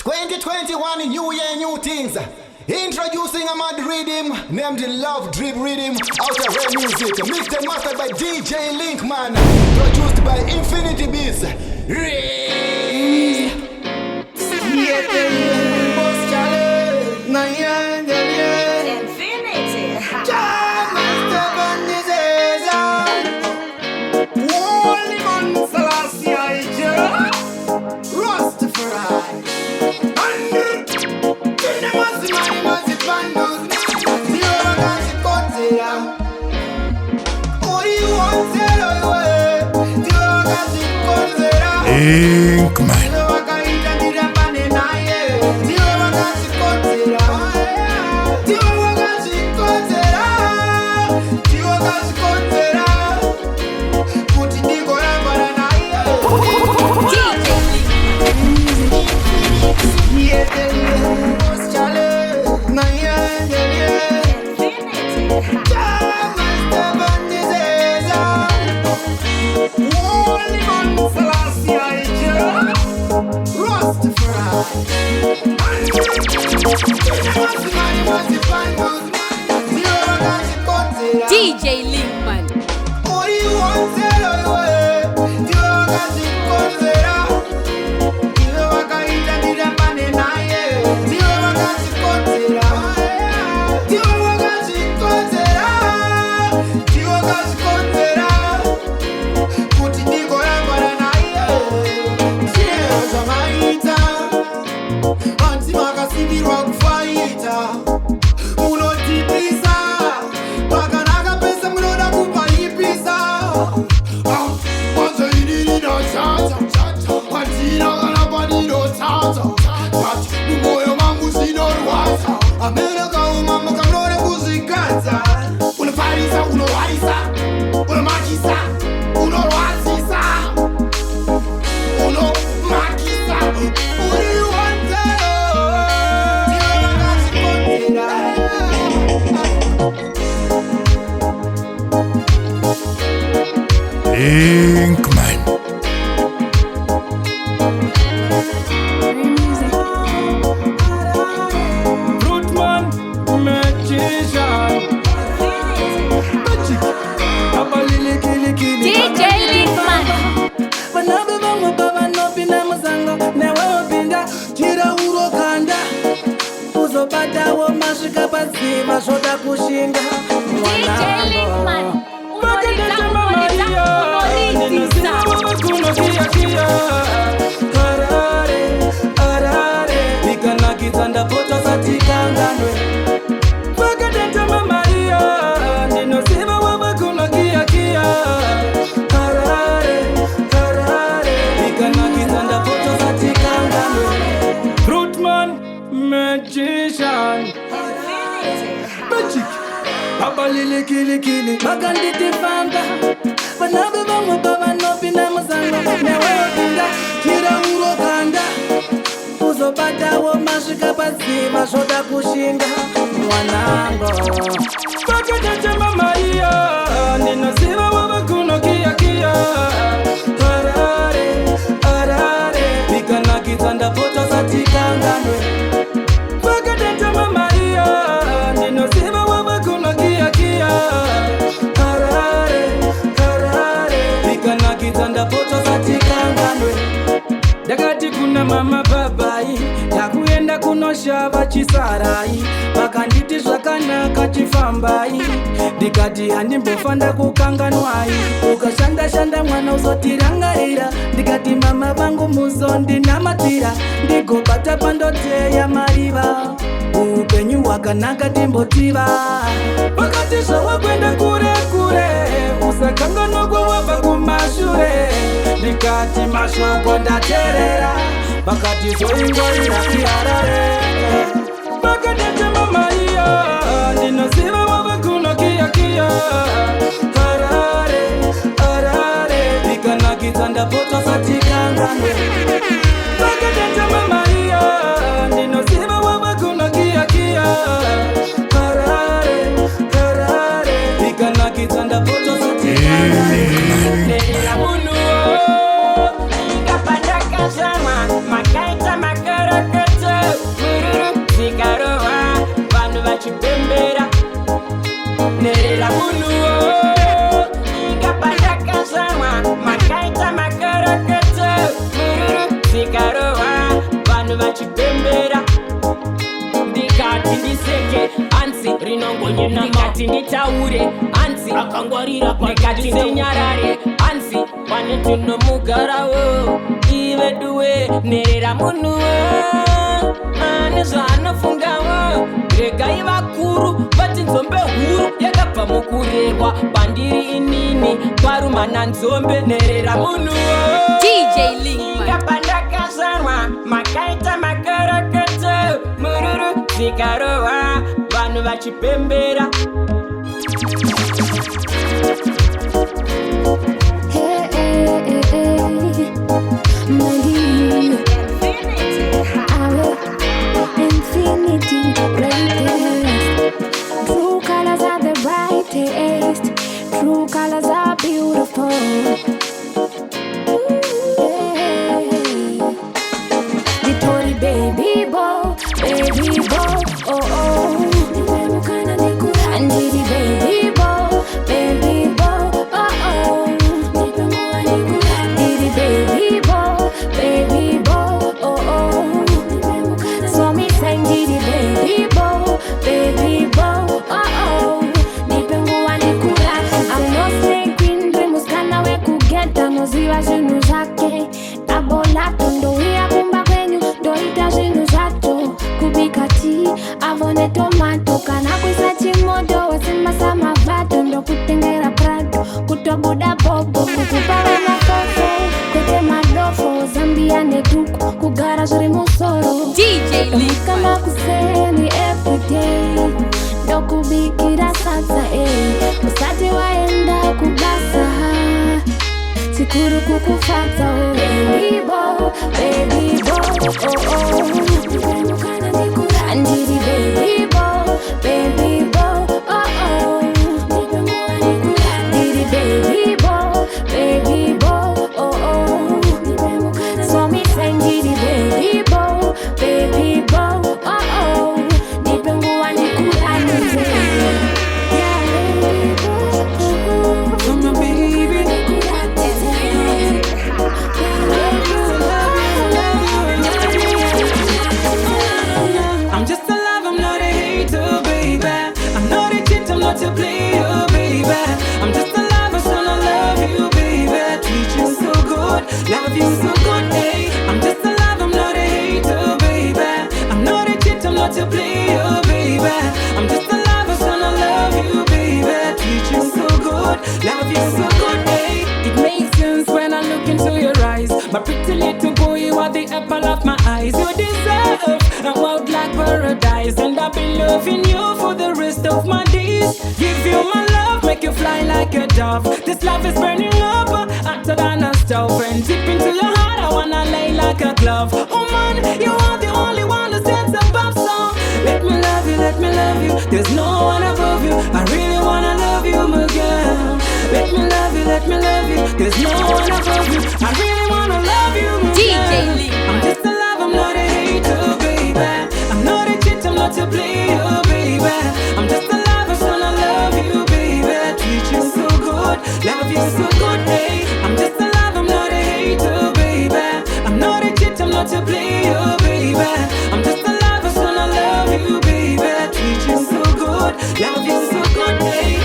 2021 new year, new things. Introducing a mad rhythm named the Love Drip Rhythm out of Red Music. Mixed and mastered by DJ Linkman. Produced by Infinity Beats. Linkman. DJ Linkman. Linkman. Fruitman, magician. DJ Linkman. Vanabe vamwe pavanopinda musango newe wopinda chira urokanda uzobatawo masvika padziva zvoda kushinga DJ Linkman. ikanakidza ndapota satikanganwe vakadetama mariya ndinoziva wavakunokiyakiya harare harare ikanakidza ndapota satikanganwe Fruitman magician magic abalilikili vakanditifanga vanabe vamwe pavanopinda musango neweyopinda chira urokanda uzobatawo masvika padziva zvoda kushinga mwanango vakadetama mariya ndinoziva wavakunokiyakiya harare harare ikanakidza ndapota satikanganwe vakadetama mariya ndinoziva wavakunokiyakiya harare harare ikanakidza ndapota satikanganwe ndakati kuna mama babai takuenda kunoshava chisarai vakanditi zvakanaka chifambai ndikati handimbofanda kukanganwai ukashanda mwana uzotirangarira ndikati mama vangu muzondinamatira ndigobata pandoteya mariva upenyu hwakanaka timbotiva vakati zvawakwenda kure kure usakanganwako wabva kumashure ndikati mashoko ndateerera vakati zoingoira iharare vakadetama mariya ndinoziva wavakunokiyakiya harare harare ikanakidza ndapota satikanganwe vakadetama mariya ndinoziva wavakunokiyakiya harare harare ikanakidza ndapota satikanganwe Makaita makaraka vanhu vachipembera. Ndikati ndiseke hansi rinongonyena, ndikati nditaure hansi akangwarira, ndikati ndinyarare hansi pane tunomugarawo. Ive duwe nerera munhuwo nezvaanofungawo. Regai vakuru vati nzombe huru yakabva mukurerwa, pandiri inini kwarumana nzombe nerera munhuwo. DJ Linkman. Kapandakazarwa makaita makarakata mururu zikarohwa vanhu vachipembera. Infinity, greatest. True colors are the brightest. True colors are beautiful. Victory, baby boy, oh oh. And Didi, baby boy, oh oh. Didi, baby boy, oh oh. So me sing Didi, baby boy, oh oh. I'm no snake queen, remuskana we kugeta noziwa zvinhu zvake. Tabola tondoia kumba kwenyu, ndoita zvinhu zvacho. Kubika tea, avone tomato, kana kuisa chimoto, wasimasa mavato, ndokutengera prado, kutobuda bobo, kukupa wemafofo, kwete madofo, Zambia neduku, kugara zviri musoro. DJ Linkman. Kama kuseni everyday, ndokubikira sadza usati waenda kubasa, sikuru kukufata baby boy, oh oh. Andiri baby boy, oh oh. Didi baby boy, oh oh. So me sing Didi baby boy, oh oh. Nipengu wanikuranize, yeah baby boy. From my baby, I'm just alive, I'm not a hater, baby. I'm not a cheat, I'm not a player, baby. I'm just alive, I'm still love you, baby. Treat you so good, love you so good, hey. I'm just alive, I'm not a hater, baby. I'm not a cheat, I'm not a player, baby. I'm just alive, I'm still love you, baby. Treat you so good, love you so good, hey. It makes sense when I look into your eyes. My pretty little boy, you are the apple of my eyes. You deserve a world like paradise, and I've been loving you for the rest of my days. Give you my love, make you fly like a dove. This love is burning up, hotter than a stove. And deep into your heart, I wanna lay like a glove. Oh man, you are the only one that stands above. So let me love you, let me love you. There's no one above you. I really wanna love you, my girl. Let me love you, let me love you. There's no one above you. I really wanna love you, my DJ girl. Linkman. I'm just alive, I'm not a hater, baby. I'm not a cheat, I'm not a player, baby. I'm just alive, I'm still love you, baby. Treat you so good, love you so good, hey. I'm just alive, I'm not a hater, baby. I'm not a cheat, I'm not a player, baby. I'm just alive, I'm still love you, baby. Treat you so good, love you so good, hey.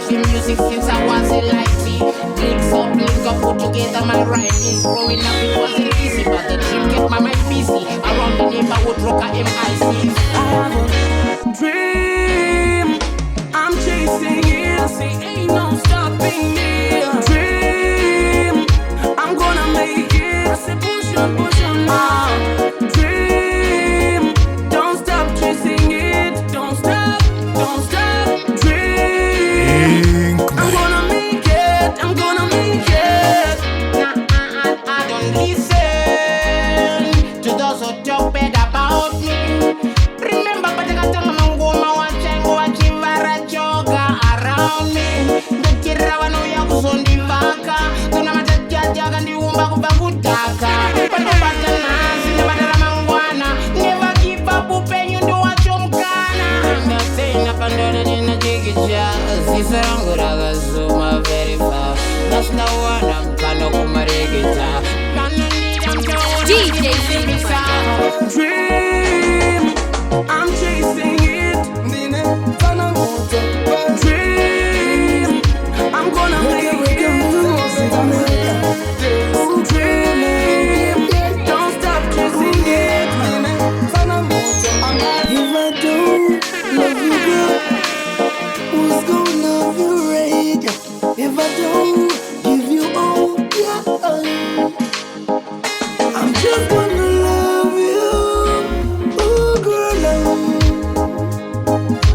Music since I was a lighty. Blink up, put together my rhymes. Growing up it wasn't easy, but the dream kept my mind busy. Around the neighborhood, rock a MIC. I have a dream, I'm chasing it. See, ain't no stopping me. Dream, I'm gonna make it. I said push on now. Dream, don't stop chasing it. Don't stop. Dream, I'm gonna make it. I don't listen to those who talk bad about me. Remember, but I got to mangoma wachango wachivara choga around me. Ndakira no yakuzondivaka, kuna matajaja kandiumba kubva kudhaka. Panopata nazi nebadara mangwana, never give up upenyu ndo wachomkana. Saranguraga Zuma very fast. That's no one I'm gonna come regita. DJ Linkman. Dream, I'm chasing it. Dream, I'm gonna make it. Dream, don't stop chasing it. If I don't love you, girl, who's gonna love you right? If I don't give you all, yeah, I'm just gonna love you, oh girl,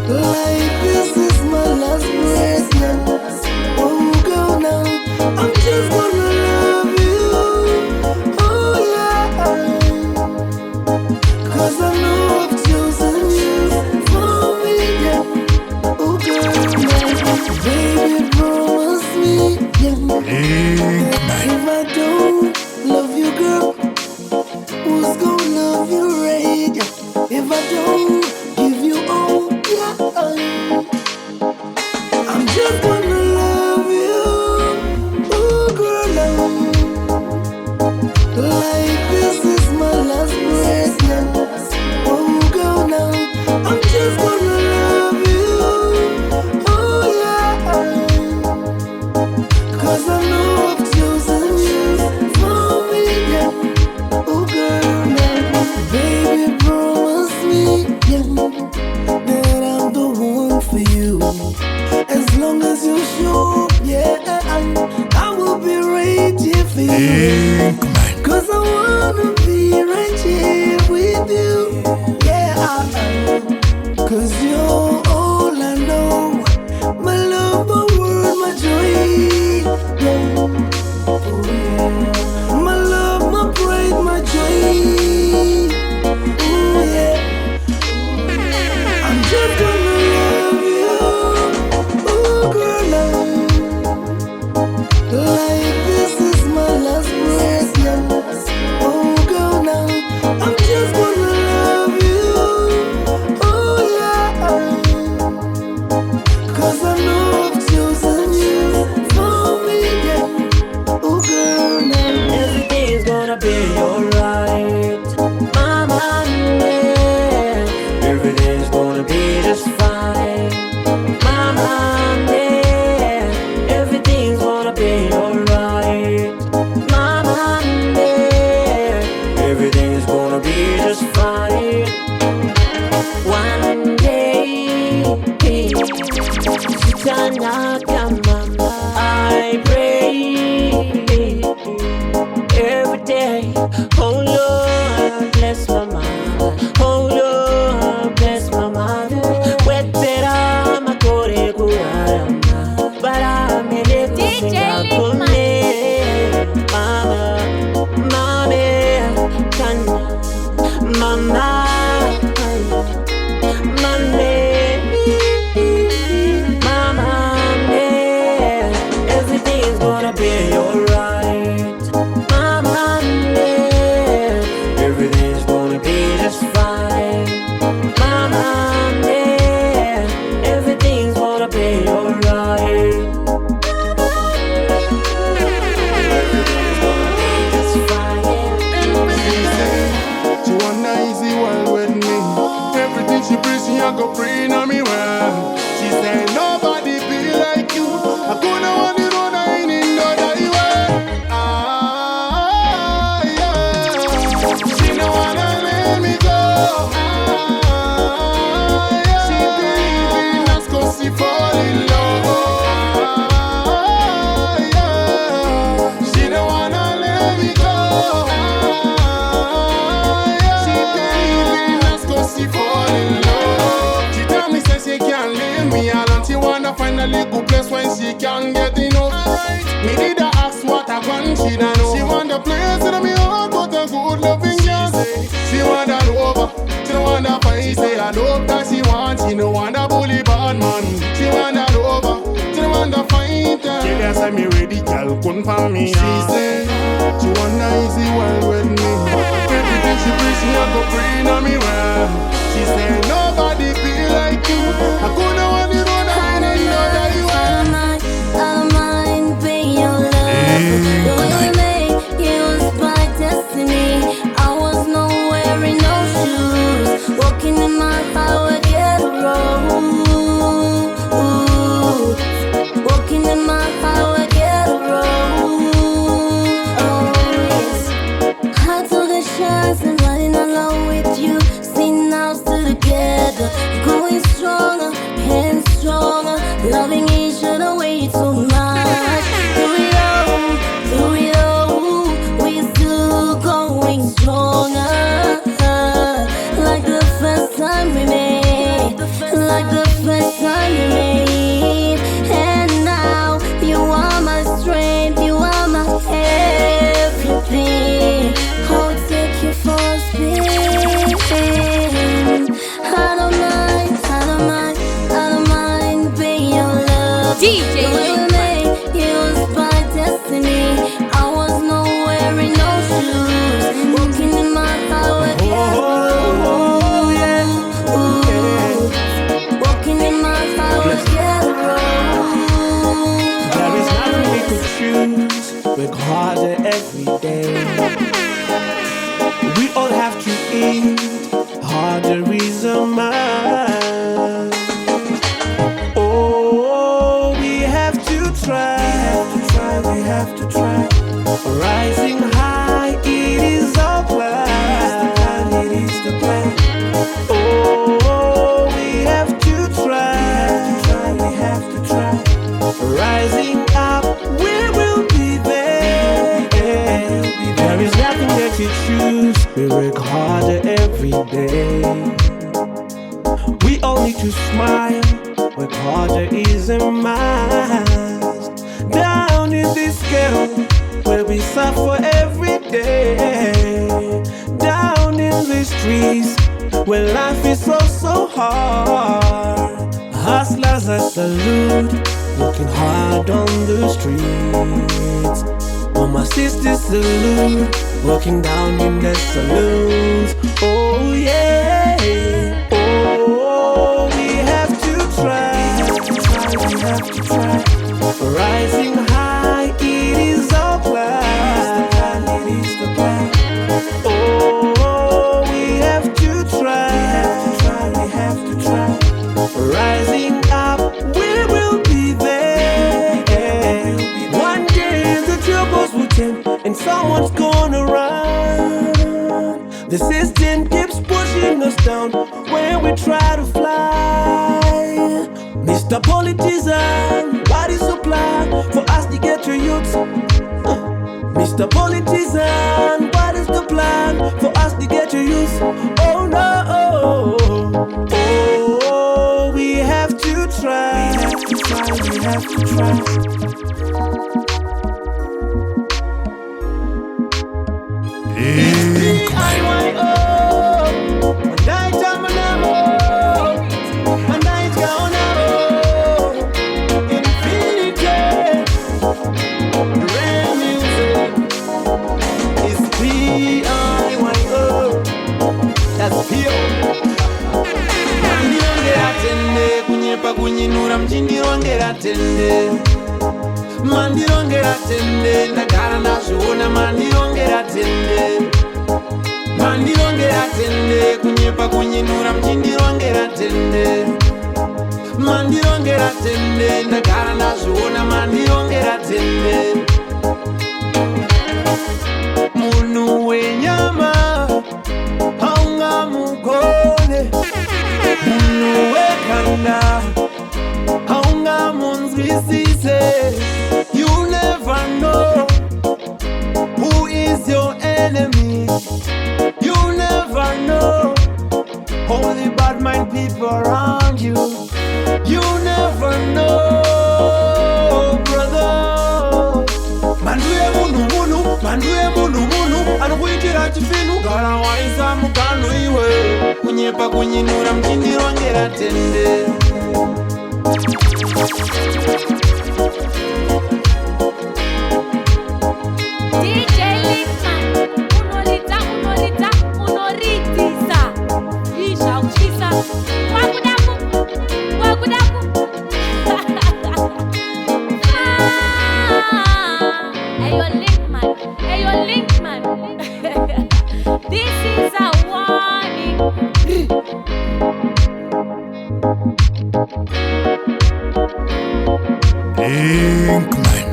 like this is my last breath, yeah. Oh girl, now I'm just gonna love you, oh yeah, 'cause I know I've chosen you for me, yeah. Oh girl, now, baby, promise me, yeah. If I don't love you, girl, who's gonna love you right? If I don't give you all, yeah, I'm just gonna love you, oh girl, like this is my last breath, yeah. Oh girl, now I'm just gonna love you, oh yeah, 'cause I know I've chosen you for me, yeah. Oh girl, now, baby, promise me, yeah, that I'm the one for you. As long as you show, yeah, I will be right here for you. Linkman. 'Cause I wanna be right here with you, yeah. 'Cause you're all I know, my love, my world, my joy, yeah. Oh, yeah. My love, my pride, my joy, oh yeah. I'm just gonna love you, oh girl, like this is my last breath, yeah. Oh girl, now I'm just gonna love you, oh yeah, 'cause I know I've chosen you for me, yeah. Oh girl, now Everything's gonna be alright, mama, yeah. Everything's gonna be just fine, mama, yeah. Everything's gonna be alright, mama, yeah. Everything's gonna be just fine. One day, Sitanaka, mama, I pray every day. Oh Lord, bless my mama. Oh Lord, bless my mother. Wetera makore kuarama, bara mele kusinga kone. Mama, mame, kana, mama, mame, mama, yeah. Everything's gonna be alright, mama, yeah. Everything's gonna be just fine, mama, yeah. Everything's gonna be alright. Everything's gonna be just fine. She want an easy world with me. Everything she brings, she a go bring on me well. She say nobody be like you. I couldn't want it on in no other way. Ah, yeah. She don't wanna let me go. Ah, yeah. She believe in us 'cause she fall in love. Ah, yeah. She don't wanna let me go. Ah, yeah. She believe in us 'cause she fall in love. She tell me say she can't leave me alone. She wanna find a little place when she can get enough. Me did ask what I want, she don't know. She want a place in my heart, but a good loving girl. She want a lover, she don't want a fight. Say I love that she want, she don't want a bully bad man. She want a lover, she don't want a fighter. She just say me ready, girl, come for me. She say she want a easy world with me. Everything she brings, she a go bring on me well. She say nobody be like you. I couldn't want it on the other way. trial, work harder is a must. Down in this ghetto, where we suffer every day. Down in the streets, where life is so hard. Hustlers I salute, working hard on the streets. All my sisters salute, working down in the saloons. Oh yeah, oh we have to try, we have to try. Rising high, it is our plan, it is the plan. Oh, we have to try, we have to try. Rising up, we will be there. One day the troubles will end and someone's gonna run. The system keeps pushing us down when we try to fly. Mr. Politician, what is the plan for us to get to youth? Mr. Politician, what is the plan for us to get to youth? Oh no, oh, we have to try, we have to try. Kunyinura mchindirongera tende, mandirongera tende, ndagara ndazviona mandirongera tende, mandirongera tende, kunyepa kunyinura mchindirongera tende, mandirongera tende, ndagara ndazviona mandirongera tende. Munhu wenyama haungamugone, munhu wekanda haunga munzwisise. You never know who is your enemy. You never know all the bad mind people around you. You never know, brother. Manduye munu, manduye munu, anokuitira chifinu. Gara waisa mukano iwe, kunyepa kunyinura mchindirongera tende. DJ Linkman, unoritisa. Isha uchisa. Wakudaku. Hey, yo Linkman. This is a warning. Linkman.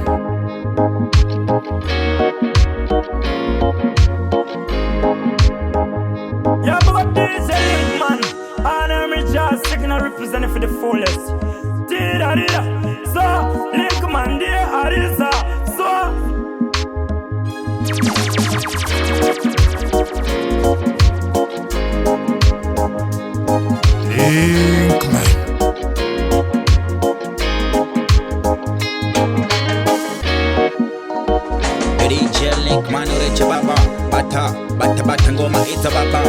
Yeah, but DJ Linkman, honorary jazz signal representing for the fullest. Dida, so Linkman, dear Arisa, so. Linkman. DJ Linkman ureche baba, bata ngoma ita baba.